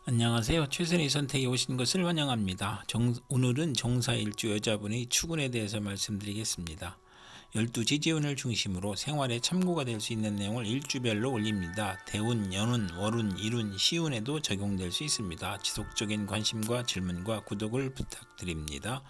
안녕하세요. 최선의 선택에 오신 것을 환영합니다. 오늘은 정사일주 여자분의 추군에 대해서 말씀드리겠습니다. 12지지운을 중심으로 생활에 참고가 될 수 있는 내용을 일주별로 올립니다. 대운, 연운, 월운, 일운, 시운에도 적용될 수 있습니다. 지속적인 관심과 질문과 구독을 부탁드립니다.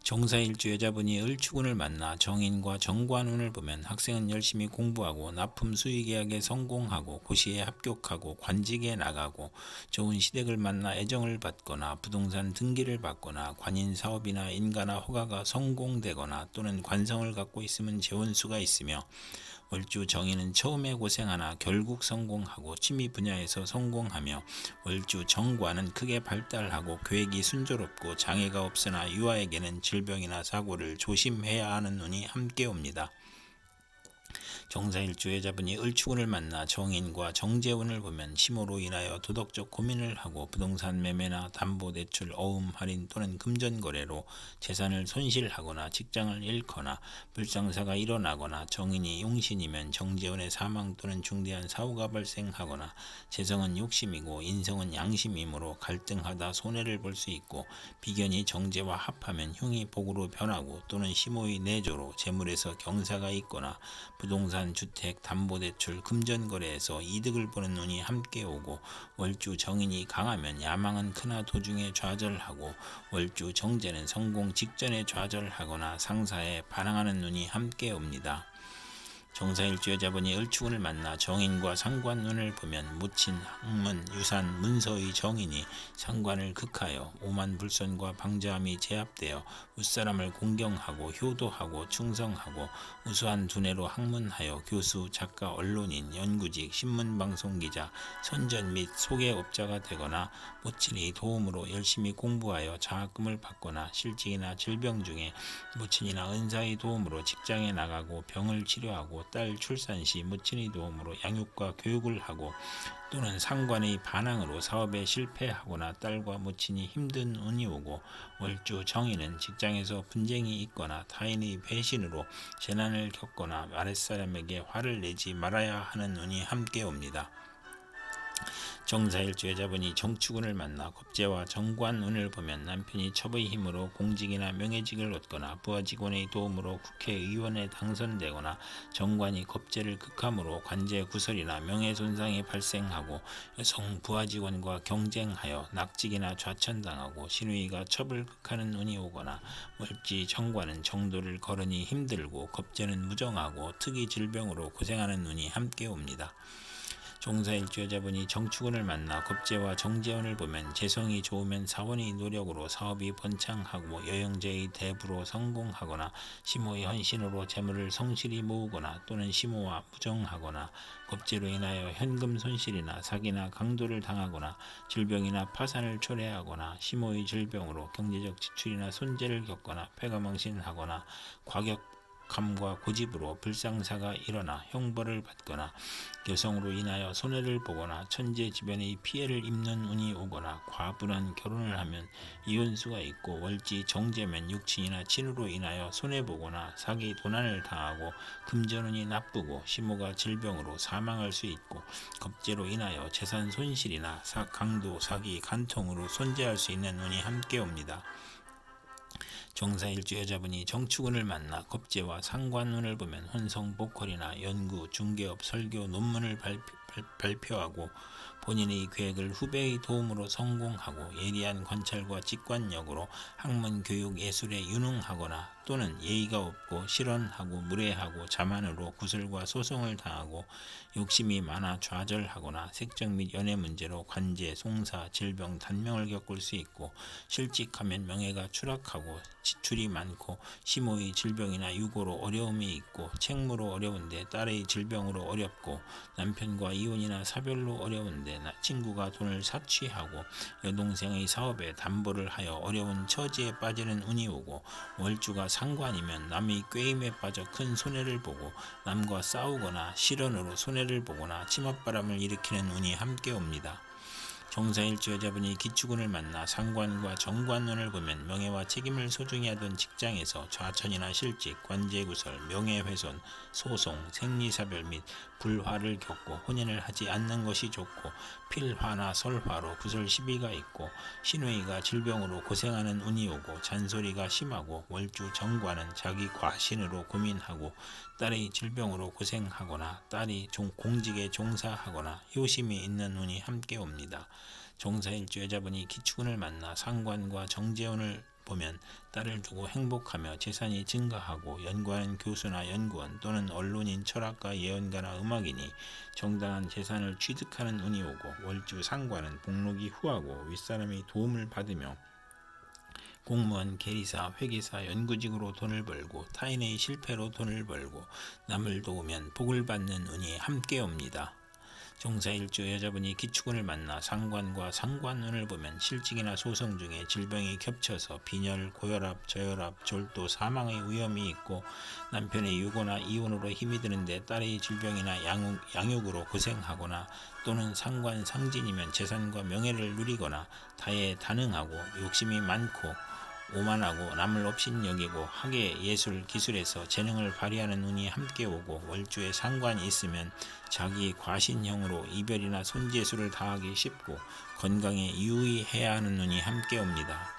정사일주 여자분이 을추군을 만나 정인과 정관운을 보면 학생은 열심히 공부하고 납품 수의계약에 성공하고 고시에 합격하고 관직에 나가고 좋은 시댁을 만나 애정을 받거나 부동산 등기를 받거나 관인 사업이나 인가나 허가가 성공되거나 또는 관성을 갖고 있으면 재원수가 있으며 월주 정인은 처음에 고생하나 결국 성공하고 취미 분야에서 성공하며 월주 정관은 크게 발달하고 계획이 순조롭고 장애가 없으나 유아에게는 질병이나 사고를 조심해야 하는 운이 함께 옵니다. 정사일주 여자분이 을추군을 만나 정인과 정재운을 보면 심호로 인하여 도덕적 고민을 하고 부동산 매매나 담보대출, 어음, 할인 또는 금전거래로 재산을 손실하거나 직장을 잃거나 불상사가 일어나거나 정인이 용신이면 정재운의 사망 또는 중대한 사고가 발생하거나 재성은 욕심이고 인성은 양심이므로 갈등하다 손해를 볼 수 있고 비견이 정제와 합하면 흉이 복으로 변하고 또는 심호의 내조로 재물에서 경사가 있거나 부동산, 주택, 담보대출, 금전거래에서 이득을 보는 운이 함께 오고 월주 정인이 강하면 야망은 크나 도중에 좌절하고 월주 정제는 성공 직전에 좌절하거나 상사에 반항하는 운이 함께 옵니다. 정사일주 여자분이 을추군을 만나 정인과 상관운을 보면 모친, 학문, 유산, 문서의 정인이 상관을 극하여 오만불선과 방자함이 제압되어 윗사람을 공경하고 효도하고 충성하고 우수한 두뇌로 학문하여 교수, 작가, 언론인, 연구직, 신문방송기자, 선전 및 소개업자가 되거나 모친의 도움으로 열심히 공부하여 장학금을 받거나 실직이나 질병 중에 모친이나 은사의 도움으로 직장에 나가고 병을 치료하고 딸 출산 시 모친의 도움으로 양육과 교육을 하고 또는 상관의 반항으로 사업에 실패하거나 딸과 모친이 힘든 운이 오고 월주 정인은 직장에서 분쟁이 있거나 타인의 배신으로 재난을 겪거나 아랫사람에게 화를 내지 말아야 하는 운이 함께 옵니다. 정사일주 여자분이 정축운을 만나 겁재와 정관운을 보면 남편이 첩의 힘으로 공직이나 명예직을 얻거나 부하직원의 도움으로 국회의원에 당선되거나 정관이 겁재를 극함으로 관제구설이나 명예손상이 발생하고 여성 부하직원과 경쟁하여 낙직이나 좌천당하고 신우이가 첩을 극하는 운이 오거나 월지 정관은 정도를 거르니 힘들고 겁재는 무정하고 특이 질병으로 고생하는 운이 함께 옵니다. 정사일주 여자분이 정축운을 만나 겁재와 정재운을 보면 재성이 좋으면 사원의 노력으로 사업이 번창하고 여영제의 대부로 성공하거나 심호의 헌신으로 재물을 성실히 모으거나 또는 심호와 무정하거나 겁재로 인하여 현금 손실이나 사기나 강도를 당하거나 질병이나 파산을 초래하거나 심호의 질병으로 경제적 지출이나 손재를 겪거나 폐가망신하거나 과격함과 고집으로 불상사가 일어나 형벌을 받거나 여성으로 인하여 손해를 보거나 천재지변의 피해를 입는 운이 오거나 과분한 결혼을 하면 이혼수가 있고 월지 정제면 육친이나 친으로 인하여 손해보거나 사기 도난을 당하고 금전운이 나쁘고 심호가 질병으로 사망할 수 있고 겁재로 인하여 재산 손실이나 강도, 사기, 간통으로 손재할 수 있는 운이 함께 옵니다. 정사일주 여자분이 정축운을 만나 겁재와 상관운을 보면 혼성 보컬이나 연구, 중개업, 설교, 논문을 발표하고 본인의 계획을 후배의 도움으로 성공하고 예리한 관찰과 직관력으로 학문, 교육, 예술에 유능하거나 또는 예의가 없고 실언하고 무례하고 자만으로 구설과 소송을 당하고 욕심이 많아 좌절하거나 색적 및 연애 문제로 관제, 송사, 질병, 단명을 겪을 수 있고 실직하면 명예가 추락하고 지출이 많고 심호의 질병이나 유고로 어려움이 있고 책무로 어려운데 딸의 질병으로 어렵고 남편과 이혼이나 사별로 어려운데 친구가 돈을 사취하고 여동생의 사업에 담보를 하여 어려운 처지에 빠지는 운이 오고 월주가 상관이면 남의 꾀임에 빠져 큰 손해를 보고 남과 싸우거나 실언으로 손해를 보거나 치맛바람을 일으키는 운이 함께 옵니다. 종사일주 여자분이 기축운을 만나 상관과 정관운을 보면 명예와 책임을 소중히 하던 직장에서 좌천이나 실직, 관제구설, 명예훼손, 소송, 생리사별 및 불화를 겪고 혼인을 하지 않는 것이 좋고 필화나 설화로 구설 시비가 있고 신우이가 질병으로 고생하는 운이 오고 잔소리가 심하고 월주 정관은 자기 과신으로 고민하고 딸이 질병으로 고생하거나 딸이 공직에 종사하거나 효심이 있는 운이 함께 옵니다. 종사일주 여자분이 기축운을 만나 상관과 정재운을 보면 딸을 두고 행복하며 재산이 증가하고 연구하는 교수나 연구원 또는 언론인, 철학가, 예언가나 음악인이 정당한 재산을 취득하는 운이 오고 월주 상관은 복록이 후하고 윗사람이 도움을 받으며 공무원, 계리사, 회계사, 연구직으로 돈을 벌고 타인의 실패로 돈을 벌고 남을 도우면 복을 받는 운이 함께 옵니다. 종사일주 여자분이 기축운을 만나 상관과 상관운을 보면 실직이나 소송 중에 질병이 겹쳐서 빈혈, 고혈압, 저혈압, 절도, 사망의 위험이 있고 남편의 유고나 이혼으로 힘이 드는데 딸의 질병이나 양육으로 고생하거나 또는 상관 상진이면 재산과 명예를 누리거나 타에 단응하고 욕심이 많고 오만하고 남을 업신여기고 학예, 예술, 기술에서 재능을 발휘하는 운이 함께 오고 월주에 상관이 있으면 자기 과신형으로 이별이나 손재수를 다하기 쉽고 건강에 유의해야 하는 운이 함께 옵니다.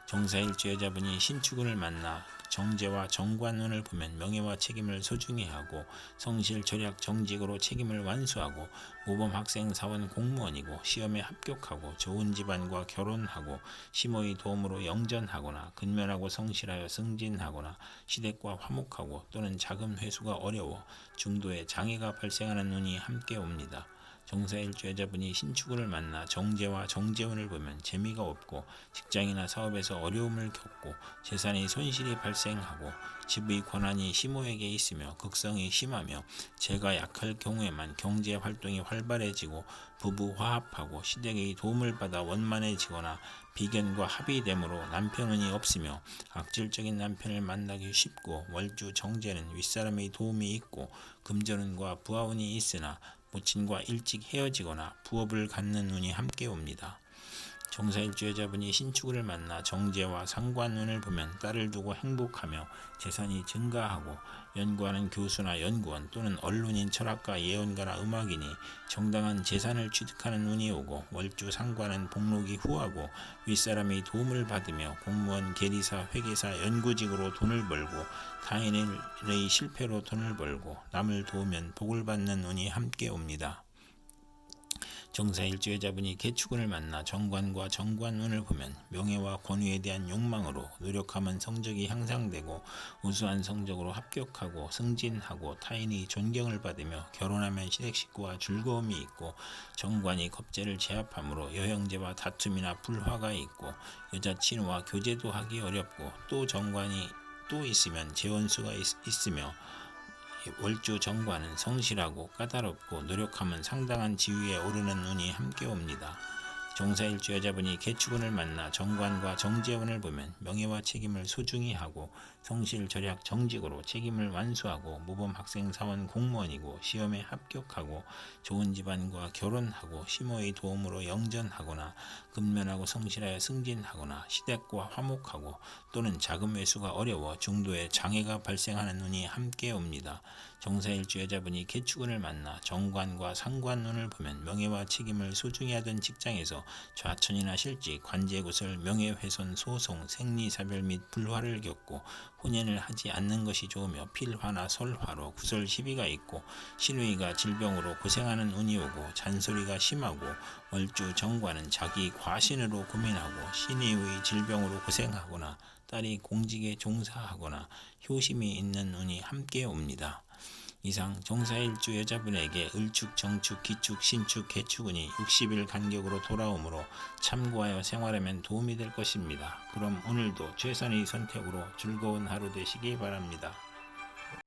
종사일주 여자분이 신축운을 만나 정제와 정관운을 보면 명예와 책임을 소중히 하고 성실, 절약, 정직으로 책임을 완수하고 모범 학생, 사원, 공무원이고 시험에 합격하고 좋은 집안과 결혼하고 시모의 도움으로 영전하거나 근면하고 성실하여 승진하거나 시댁과 화목하고 또는 자금 회수가 어려워 중도에 장애가 발생하는 운이 함께 옵니다. 종사일주 여자분이 신축운을 만나 정제와 정재운을 보면 재미가 없고 직장이나 사업에서 어려움을 겪고 재산의 손실이 발생하고 집의 권한이 시모에게 있으며 극성이 심하며 재가 약할 경우에만 경제 활동이 활발해지고 부부 화합하고 시댁의 도움을 받아 원만해지거나 비견과 합의됨으로 남편운이 없으며 악질적인 남편을 만나기 쉽고 월주 정제는 윗사람의 도움이 있고 금전운과 부하운이 있으나 모친과 일찍 헤어지거나 부업을 갖는 운이 함께 옵니다. 종사일주 여자분이 신축운을 만나 정제와 상관운을 보면 딸을 두고 행복하며 재산이 증가하고 연구하는 교수나 연구원 또는 언론인, 철학가, 예언가나 음악인이 정당한 재산을 취득하는 운이 오고 월주 상관은 복록이 후하고 윗사람의 도움을 받으며 공무원, 계리사, 회계사, 연구직으로 돈을 벌고 타인의 실패로 돈을 벌고 남을 도우면 복을 받는 운이 함께 옵니다. 종사일주 여자분이 개축운을 만나 정관과 정관운을 보면 명예와 권위에 대한 욕망으로 노력하면 성적이 향상되고 우수한 성적으로 합격하고 승진하고 타인의 존경을 받으며 결혼하면 시댁 식구와 즐거움이 있고 정관이 겁재를 제압하므로 여형제와 다툼이나 불화가 있고 여자친구와 교제도 하기 어렵고 또 정관이 또 있으면 재원수가 있으며 월주 정관은 성실하고 까다롭고 노력하면 상당한 지위에 오르는 운이 함께 옵니다. 종사일주 여자분이 개축운을 만나 정관과 정재운을 보면 명예와 책임을 소중히 하고 성실, 절약, 정직으로 책임을 완수하고 모범 학생, 사원, 공무원이고 시험에 합격하고 좋은 집안과 결혼하고 시모의 도움으로 영전하거나 근면하고 성실하여 승진하거나 시댁과 화목하고 또는 자금 회수가 어려워 중도에 장애가 발생하는 운이 함께 옵니다. 종사일주 여자분이 개축운을 만나 정관과 상관운을 보면 명예와 책임을 소중히 하던 직장에서 좌천이나 실직, 관제구설, 명예훼손, 소송, 생리사별 및 불화를 겪고 혼인을 하지 않는 것이 좋으며 필화나 설화로 구설 시비가 있고 신우이가 질병으로 고생하는 운이 오고 잔소리가 심하고 월주 정관은 자기 과신으로 고민하고 신우의 질병으로 고생하거나 딸이 공직에 종사하거나 효심이 있는 운이 함께 옵니다. 이상 종사일주 여자분에게 을축, 정축, 기축, 신축, 개축운이 60일 간격으로 돌아오므로 참고하여 생활하면 도움이 될 것입니다. 그럼 오늘도 최선의 선택으로 즐거운 하루 되시기 바랍니다.